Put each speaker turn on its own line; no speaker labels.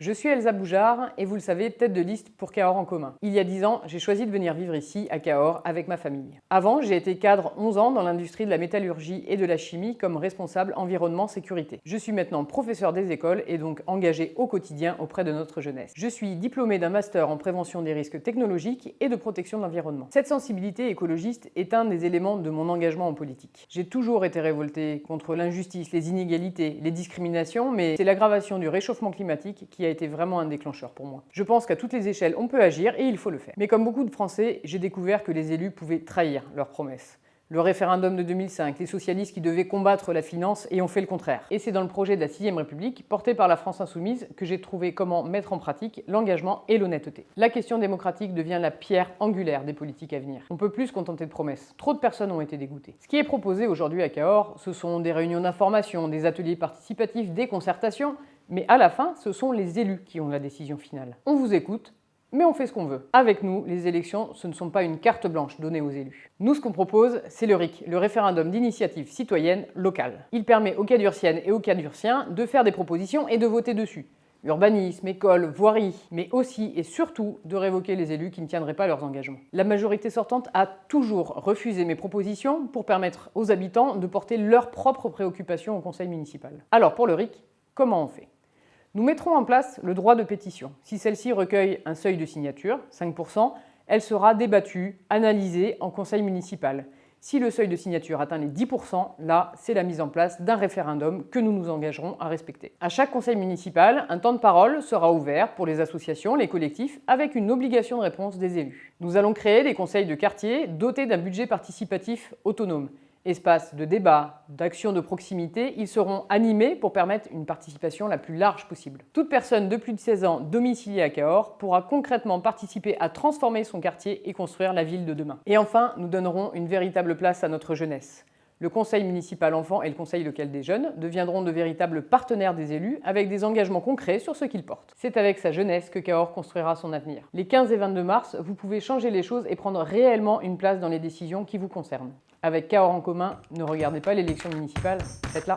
Je suis Elsa Boujard et vous le savez, tête de liste pour Cahors en commun. Il y a 10 ans, j'ai choisi de venir vivre ici, à Cahors, avec ma famille. Avant, j'ai été cadre 11 ans dans l'industrie de la métallurgie et de la chimie comme responsable environnement sécurité. Je suis maintenant professeur des écoles et donc engagé au quotidien auprès de notre jeunesse. Je suis diplômé d'un master en prévention des risques technologiques et de protection de l'environnement. Cette sensibilité écologiste est un des éléments de mon engagement en politique. J'ai toujours été révolté contre l'injustice, les inégalités, les discriminations, mais c'est l'aggravation du réchauffement climatique qui a été vraiment un déclencheur pour moi. Je pense qu'à toutes les échelles, on peut agir et il faut le faire. Mais comme beaucoup de Français, j'ai découvert que les élus pouvaient trahir leurs promesses. Le référendum de 2005, les socialistes qui devaient combattre la finance et ont fait le contraire. Et c'est dans le projet de la 6ème République, porté par la France Insoumise, que j'ai trouvé comment mettre en pratique l'engagement et l'honnêteté. La question démocratique devient la pierre angulaire des politiques à venir. On ne peut plus se contenter de promesses. Trop de personnes ont été dégoûtées. Ce qui est proposé aujourd'hui à Cahors, ce sont des réunions d'information, des ateliers participatifs, des concertations, mais à la fin, ce sont les élus qui ont la décision finale. On vous écoute, mais on fait ce qu'on veut. Avec nous, les élections, ce ne sont pas une carte blanche donnée aux élus. Nous, ce qu'on propose, c'est le RIC, le référendum d'initiative citoyenne locale. Il permet aux Cadurciennes et aux Cadurciens de faire des propositions et de voter dessus. Urbanisme, école, voirie, mais aussi et surtout de révoquer les élus qui ne tiendraient pas leurs engagements. La majorité sortante a toujours refusé mes propositions pour permettre aux habitants de porter leurs propres préoccupations au conseil municipal. Alors pour le RIC, comment on fait ? Nous mettrons en place le droit de pétition. Si celle-ci recueille un seuil de signature, 5%, elle sera débattue, analysée en conseil municipal. Si le seuil de signature atteint les 10%, là, c'est la mise en place d'un référendum que nous nous engagerons à respecter. À chaque conseil municipal, un temps de parole sera ouvert pour les associations, les collectifs, avec une obligation de réponse des élus. Nous allons créer des conseils de quartier dotés d'un budget participatif autonome. Espaces de débat, d'actions de proximité, ils seront animés pour permettre une participation la plus large possible. Toute personne de plus de 16 ans domiciliée à Cahors pourra concrètement participer à transformer son quartier et construire la ville de demain. Et enfin, nous donnerons une véritable place à notre jeunesse. Le conseil municipal enfant et le conseil local des jeunes deviendront de véritables partenaires des élus avec des engagements concrets sur ce qu'ils portent. C'est avec sa jeunesse que Cahors construira son avenir. Les 15 et 22 mars, vous pouvez changer les choses et prendre réellement une place dans les décisions qui vous concernent. Avec Cahors en commun, ne regardez pas l'élection municipale, faites-la.